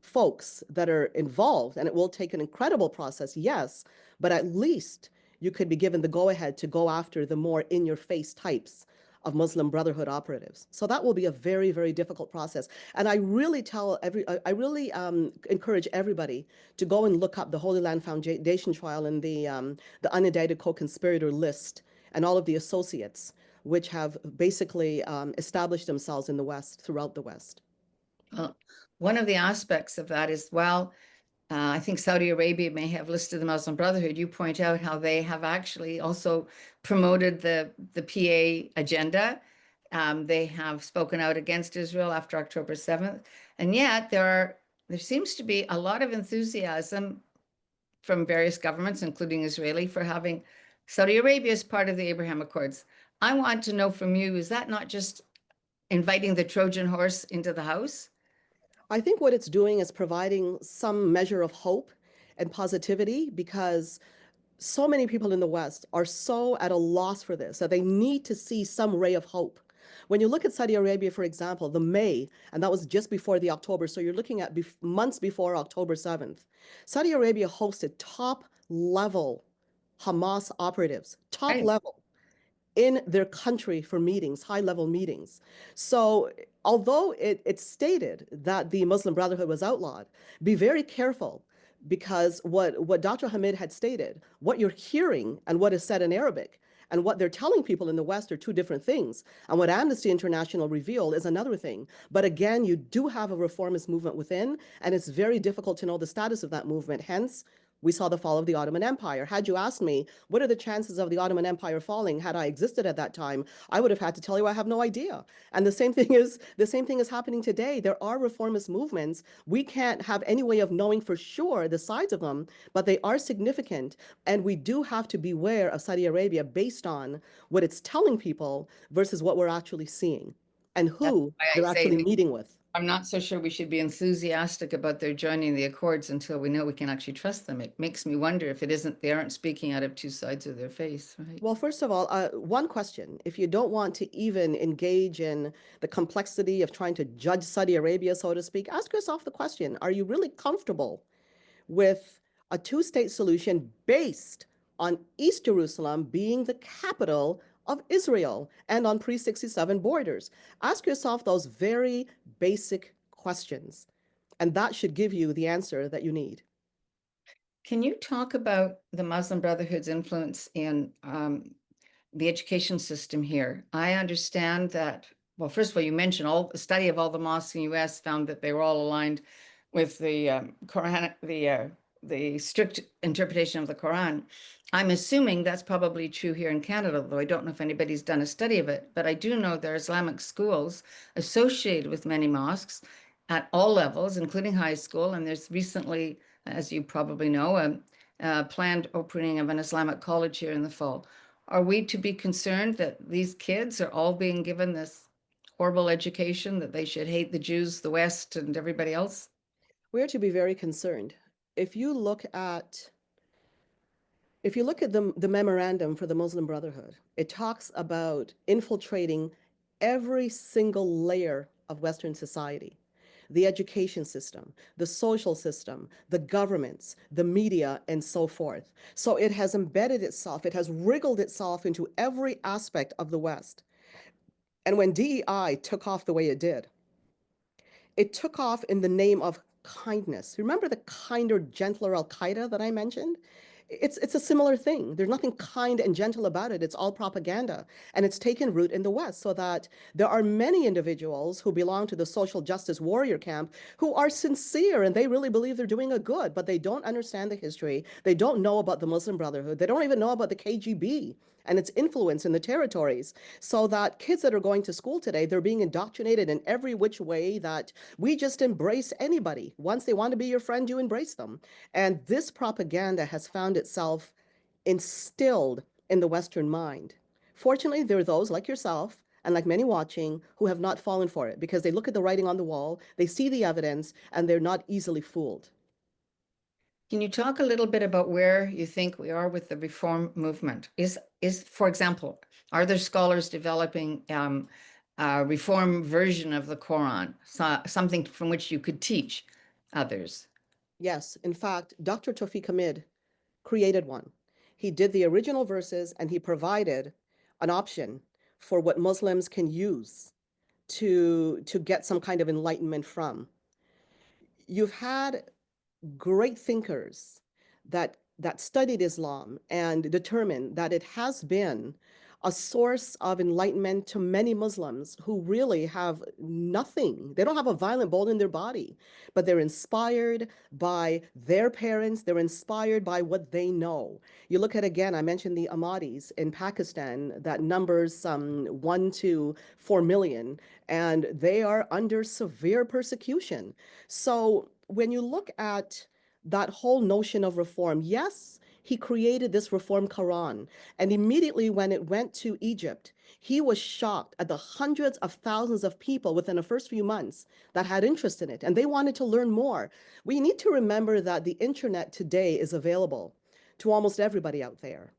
folks that are involved, and it will take an incredible process, yes, but at least you could be given the go-ahead to go after the more in-your-face types of Muslim Brotherhood operatives. So that will be a very, very difficult process. And I really encourage everybody to go and look up the Holy Land Foundation trial and the unindicted co-conspirator list and all of the associates, which have basically established themselves in the West, throughout the West. Well, one of the aspects of that is, well, I think Saudi Arabia may have listed the Muslim Brotherhood. You point out how they have actually also promoted the PA agenda. They have spoken out against Israel after October 7th. And yet there seems to be a lot of enthusiasm from various governments, including Israeli, for having Saudi Arabia as part of the Abraham Accords. I want to know from you, is that not just inviting the Trojan horse into the house? I think what it's doing is providing some measure of hope and positivity because so many people in the West are so at a loss for this that they need to see some ray of hope. When you look at Saudi Arabia, for example, the May, and that was just before the October, so you're looking at months before October 7th, Saudi Arabia hosted top level Hamas operatives, top Right. level in their country for meetings, high level meetings. So, although it stated that the Muslim Brotherhood was outlawed, be very careful because what Dr. Hamid had stated, what you're hearing and what is said in Arabic, and what they're telling people in the West are two different things. And what Amnesty International revealed is another thing. But again, you do have a reformist movement within, and it's very difficult to know the status of that movement. Hence, we saw the fall of the Ottoman Empire. Had you asked me, what are the chances of the Ottoman Empire falling had I existed at that time, I would have had to tell you I have no idea. And the same thing is happening today. There are reformist movements. We can't have any way of knowing for sure the sides of them, but they are significant. And we do have to beware of Saudi Arabia based on what it's telling people versus what we're actually seeing and That's who why I they're actually say meeting with. I'm not so sure we should be enthusiastic about their joining the Accords until we know we can actually trust them. It makes me wonder if it isn't they aren't speaking out of two sides of their face, right? Well, first of all, one question. If you don't want to even engage in the complexity of trying to judge Saudi Arabia, so to speak, ask yourself the question, are you really comfortable with a two-state solution based on East Jerusalem being the capital of Israel and on pre-67 borders? Ask yourself those very basic questions, and that should give you the answer that you need. Can you talk about the Muslim Brotherhood's influence in the education system here? I understand that, well, first of all, you mentioned a study of all the mosques in the US found that they were all aligned with the Quran, the strict interpretation of the Quran. I'm assuming that's probably true here in Canada, though I don't know if anybody's done a study of it. But I do know there are Islamic schools associated with many mosques at all levels, including high school. And there's recently, as you probably know, a planned opening of an Islamic college here in the fall. Are we to be concerned that these kids are all being given this horrible education that they should hate the Jews, the West, and everybody else? We are to be very concerned. If you look at If you look at the memorandum for the Muslim Brotherhood, it talks about infiltrating every single layer of Western society, the education system, the social system, the governments, the media, and so forth. So it has embedded itself, it has wriggled itself into every aspect of the West. And when DEI took off the way it did, it took off in the name of kindness. Remember the kinder, gentler Al Qaeda that I mentioned? It's a similar thing. There's nothing kind and gentle about it. It's all propaganda. And it's taken root in the West so that there are many individuals who belong to the social justice warrior camp who are sincere and they really believe they're doing a good, but they don't understand the history. They don't know about the Muslim Brotherhood. They don't even know about the KGB and its influence in the territories. So that kids that are going to school today, they're being indoctrinated in every which way that we just embrace anybody. Once they want to be your friend, you embrace them. And this propaganda has found itself instilled in the Western mind. Fortunately, there are those like yourself and like many watching who have not fallen for it because they look at the writing on the wall, they see the evidence, and they're not easily fooled. Can you talk a little bit about where you think we are with the reform movement? For example, are there scholars developing a reform version of the Quran, something from which you could teach others? Yes, in fact, Dr. Tawfiq Hamid created one. He did the original verses and he provided an option for what Muslims can use to get some kind of enlightenment from. You've had great thinkers that studied Islam and determined that it has been a source of enlightenment to many Muslims who really have nothing. They don't have a violent bone in their body, but they're inspired by their parents. They're inspired by what they know. You look at, again, I mentioned the Ahmadis in Pakistan that numbers some 1 to 4 million, and they are under severe persecution. So when you look at that whole notion of reform, yes, he created this reform Quran. And immediately when it went to Egypt, he was shocked at the hundreds of thousands of people within the first few months that had interest in it, and they wanted to learn more. We need to remember that the internet today is available to almost everybody out there.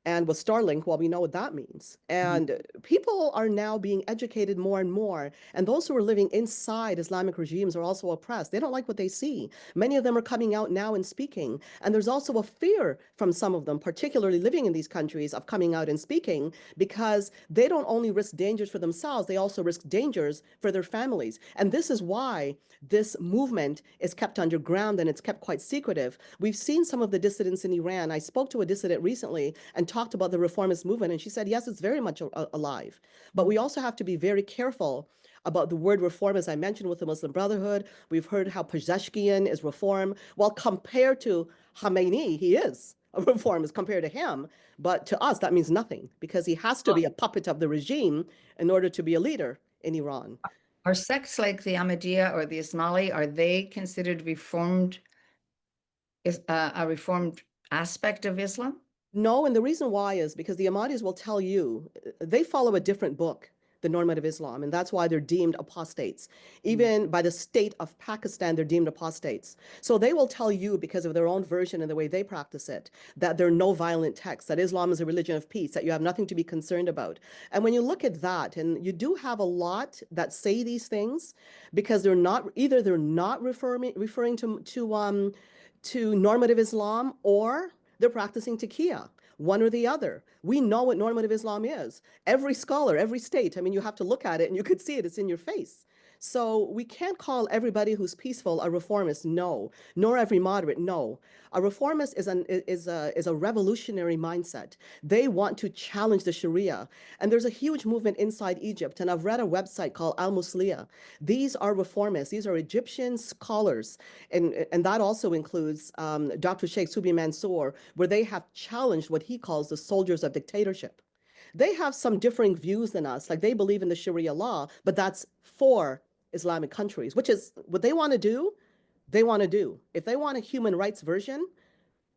And with Starlink, well, we know what that means. Mhm. And people are now being educated more and more. And those who are living inside Islamic regimes are also oppressed. They don't like what they see. Many of them are coming out now and speaking. And there's also a fear from some of them, particularly living in these countries, of coming out and speaking because they don't only risk dangers for themselves, they also risk dangers for their families. And this is why this movement is kept underground and it's kept quite secretive. We've seen some of the dissidents in Iran. I spoke to a dissident recently and talked about the reformist movement, and she said, yes, it's very much alive. But we also have to be very careful about the word reform, as I mentioned with the Muslim Brotherhood. We've heard how Pezeshkian is reform. Well, compared to Khamenei, he is a reformist compared to him. But to us, that means nothing because he has to be Well, a puppet of the regime in order to be a leader in Iran. are sects like the Ahmadiyya or the Ismaili, are they considered reformed, is a reformed aspect of Islam? No, and the reason why is because the Ahmadis will tell you they follow a different book, the normative Islam, and that's why they're deemed apostates. Mm. Even by the state of Pakistan, they're deemed apostates. So they will tell you, because of their own version and the way they practice it, that there are no violent texts, that Islam is a religion of peace, that you have nothing to be concerned about. And when you look at that, and you do have a lot that say these things, because they're not either they're not referring to normative Islam, or they're practicing taqiyya, one or the other. We know what normative Islam is. Every scholar, every state, I mean, you have to look at it and you could see it, it's in your face. So we can't call everybody who's peaceful a reformist, no, nor every moderate, no. A reformist is a revolutionary mindset. They want to challenge the Sharia. And there's a huge movement inside Egypt. And I've read a website called Al Musliya. These are reformists. These are Egyptian scholars. And that also includes Dr. Sheikh Subi Mansour, where they have challenged what he calls the soldiers of dictatorship. They have some differing views than us. Like they believe in the Sharia law, but that's for Islamic countries, which is what they want to do. They want to do. If they want a human rights version,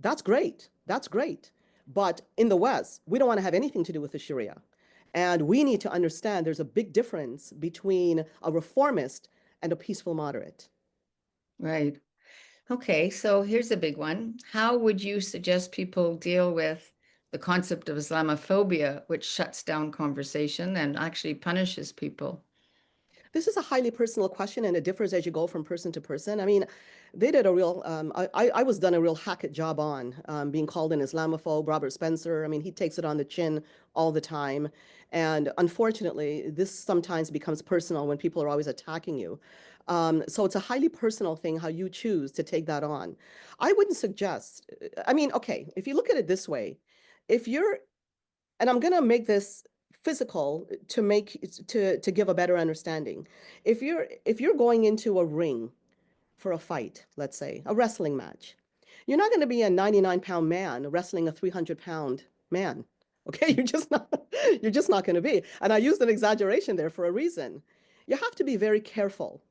that's great. That's great. But in the West, we don't want to have anything to do with the Sharia. And we need to understand there's a big difference between a reformist and a peaceful moderate. Right. Okay, so here's a big one. How would you suggest people deal with the concept of Islamophobia, which shuts down conversation and actually punishes people? This is a highly personal question, and it differs as you go from person to person. I mean, they did a real, I was done a real Hackett job on being called an Islamophobe. Robert Spencer, I mean, he takes it on the chin all the time. And unfortunately, this sometimes becomes personal when people are always attacking you. So it's a highly personal thing how you choose to take that on. I wouldn't suggest, I mean, okay, if you look at it this way, if you're, and I'm going to make this physical to make to give a better understanding. If you're going into a ring for a fight, let's say a wrestling match, you're not going to be a 99-pound man wrestling a 300-pound man. Okay, you're just not going to be. And I used an exaggeration there for a reason. You have to be very careful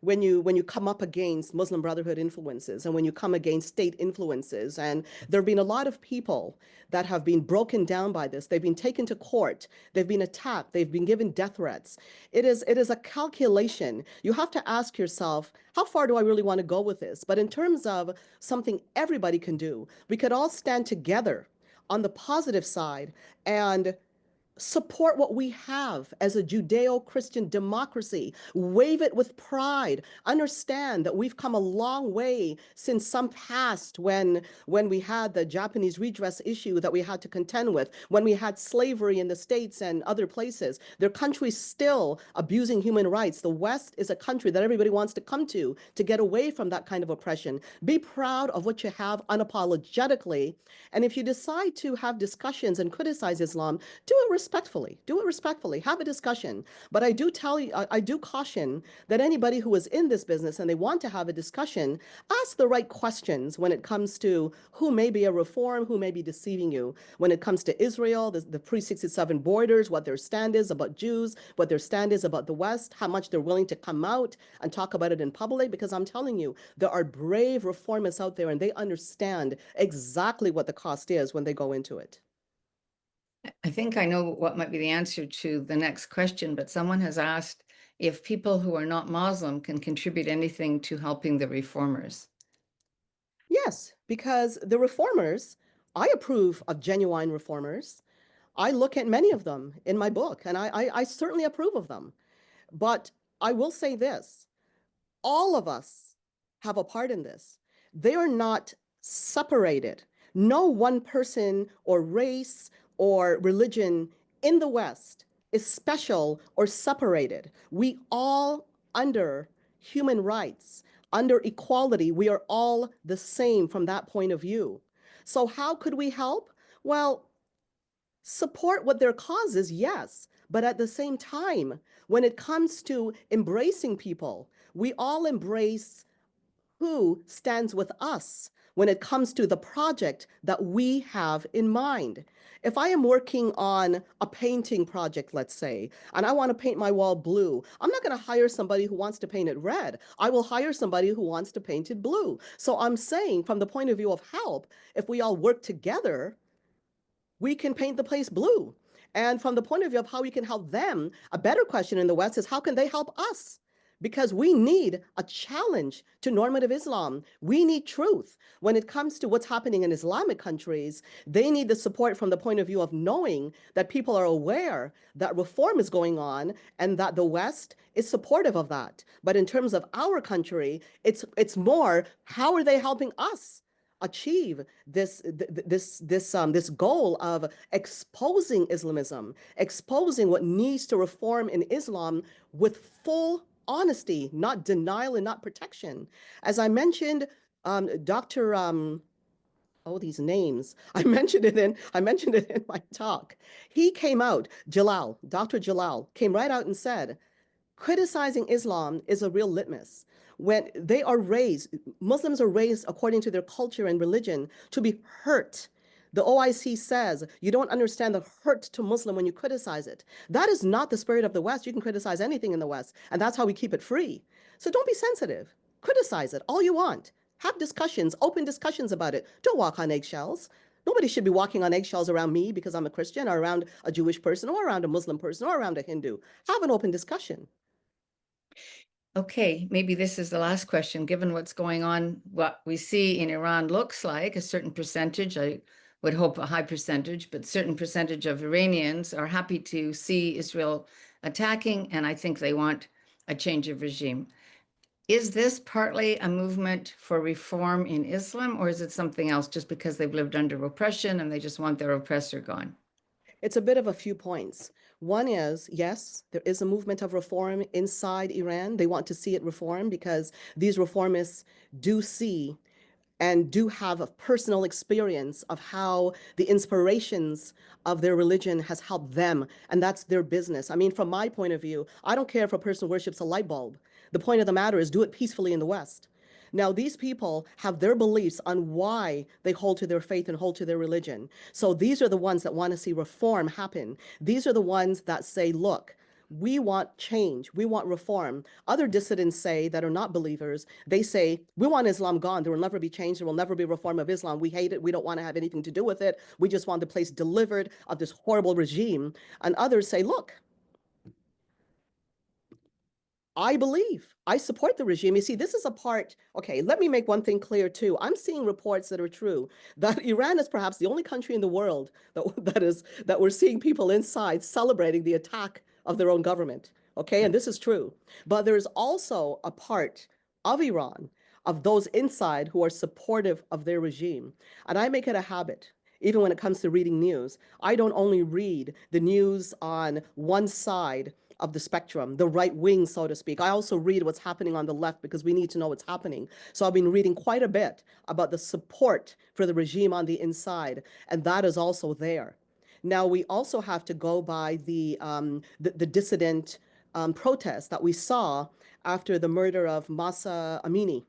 when you come up against Muslim Brotherhood influences and when you come against state influences. And there have been a lot of people that have been broken down by this. They've been taken to court, they've been attacked, they've been given death threats. It is a calculation. You have to ask yourself, how far do I really want to go with this? But in terms of something everybody can do, we could all stand together on the positive side and support what we have as a Judeo-Christian democracy. Wave it with pride. Understand that we've come a long way since some past when we had the Japanese redress issue that we had to contend with, when we had slavery in the States and other places. There are countries still abusing human rights. The West is a country that everybody wants to come to get away from that kind of oppression. Be proud of what you have unapologetically. And if you decide to have discussions and criticize Islam, do it respectfully. Do it respectfully. Have a discussion. But I do tell you, I do caution that anybody who is in this business and they want to have a discussion, ask the right questions when it comes to who may be a reform, who may be deceiving you. When it comes to Israel, the pre-67 borders, what their stand is about Jews, what their stand is about the West, how much they're willing to come out and talk about it in public. Because I'm telling you, there are brave reformists out there and they understand exactly what the cost is when they go into it. I think I know what might be the answer to the next question, but someone has asked if people who are not Muslim can contribute anything to helping the reformers. Yes, because the reformers, I approve of genuine reformers. I look at many of them in my book, and I certainly approve of them. But I will say this, all of us have a part in this. They are not separated. No one person or race or religion in the West is special or separated. We all, under human rights, under equality, we are all the same from that point of view. So how could we help? Well, support what their cause is, yes. But at the same time, when it comes to embracing people, we all embrace who stands with us when it comes to the project that we have in mind. If I am working on a painting project, let's say, and I want to paint my wall blue, I'm not going to hire somebody who wants to paint it red. I will hire somebody who wants to paint it blue. So I'm saying, from the point of view of help, if we all work together, we can paint the place blue. And from the point of view of how we can help them, a better question in the West is how can they help us? Because we need a challenge to normative Islam. We need truth. When it comes to what's happening in Islamic countries, they need the support from the point of view of knowing that people are aware that reform is going on and that the West is supportive of that. But in terms of our country, it's more, how are they helping us achieve this goal of exposing Islamism, exposing what needs to reform in Islam with full honesty, not denial and not protection. As I mentioned, Dr. Oh, these names. I mentioned it in my talk. He came out, Jalal, Dr. Jalal came right out and said, criticizing Islam is a real litmus. When they are raised, Muslims are raised according to their culture and religion to be hurt. The OIC says you don't understand the hurt to Muslim when you criticize it. That is not the spirit of the West. You can criticize anything in the West, and that's how we keep it free. So don't be sensitive. Criticize it all you want. Have discussions, open discussions about it. Don't walk on eggshells. Nobody should be walking on eggshells around me because I'm a Christian or around a Jewish person or around a Muslim person or around a Hindu. Have an open discussion. Okay, maybe this is the last question. Given what's going on, what we see in Iran looks like a certain percentage, I would hope a high percentage, but certain percentage of Iranians are happy to see Israel attacking, and I think they want a change of regime. Is this partly a movement for reform in Islam, or is it something else just because they've lived under oppression and they just want their oppressor gone? It's a bit of a few points. One is, yes, there is a movement of reform inside Iran. They want to see it reform because these reformists do see and do have a personal experience of how the inspirations of their religion has helped them, and that's their business. I mean, from my point of view, I don't care if a person worships a light bulb. The point of the matter is do it peacefully in the West. Now, these people have their beliefs on why they hold to their faith and hold to their religion. So these are the ones that want to see reform happen. These are the ones that say, look, we want change. We want reform. Other dissidents say that are not believers, they say, we want Islam gone. There will never be change. There will never be reform of Islam. We hate it. We don't want to have anything to do with it. We just want the place delivered of this horrible regime. And others say, look, I believe, I support the regime. You see, this is a part, okay, let me make one thing clear too. I'm seeing reports that are true that Iran is perhaps the only country in the world that we're seeing people inside celebrating the attack of their own government. Okay, and this is true. But there's also a part of Iran, of those inside who are supportive of their regime. And I make it a habit, even when it comes to reading news. I don't only read the news on one side of the spectrum, the right wing, so to speak. I also read what's happening on the left because we need to know what's happening. So I've been reading quite a bit about the support for the regime on the inside, and that is also there. Now, we also have to go by the dissident protest that we saw after the murder of Masa Amini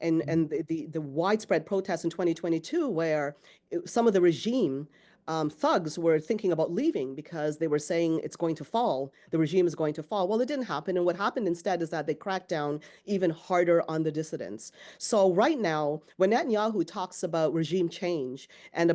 and the widespread protests in 2022, where some of the regime thugs were thinking about leaving because they were saying it's going to fall, the regime is going to fall. Well, it didn't happen. And what happened instead is that they cracked down even harder on the dissidents. So right now, when Netanyahu talks about regime change and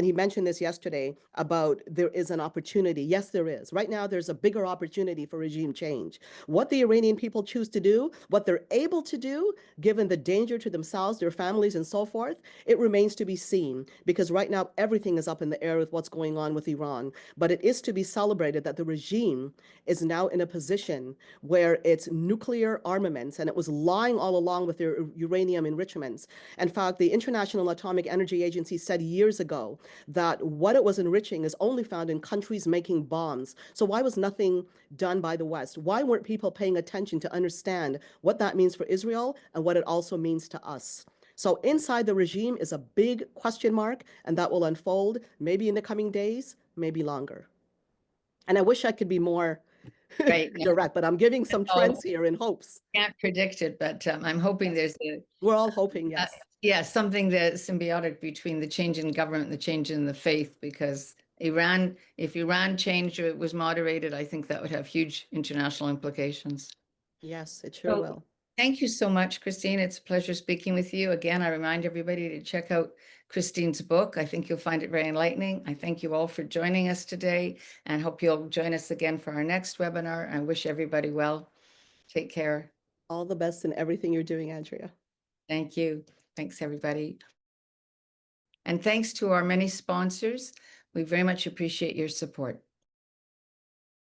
he mentioned this yesterday, about there is an opportunity. Yes, there is. Right now, there's a bigger opportunity for regime change. What the Iranian people choose to do, what they're able to do, given the danger to themselves, their families, and so forth, it remains to be seen, because right now everything is up in the air with what's going on with Iran. But it is to be celebrated that the regime is now in a position where its nuclear armaments, and it was lying all along with their uranium enrichments. In fact, the International Atomic Energy Agency said years ago that what it was enriching is only found in countries making bombs. So why was nothing done by the West? Why weren't people paying attention to understand what that means for Israel and what it also means to us? So inside the regime is a big question mark, and that will unfold maybe in the coming days, maybe longer. And I wish I could be more Right. Yeah. direct, but I'm giving some Oh, trends here in hopes. can't predict it, but I'm hoping there's We're all hoping, uh, yes. something that symbiotic between the change in government and the change in the faith, because if Iran changed or it was moderated, I think that would have huge international implications. Yes, it sure So will. thank you so much, Christine. It's a pleasure speaking with you. Again, I remind everybody to check out Christine's book. I think you'll find it very enlightening. I thank you all for joining us today and hope you'll join us again for our next webinar. I wish everybody well. Take care. All the best in everything you're doing, Andrea. Thank you. Thanks, everybody. And thanks to our many sponsors. We very much appreciate your support.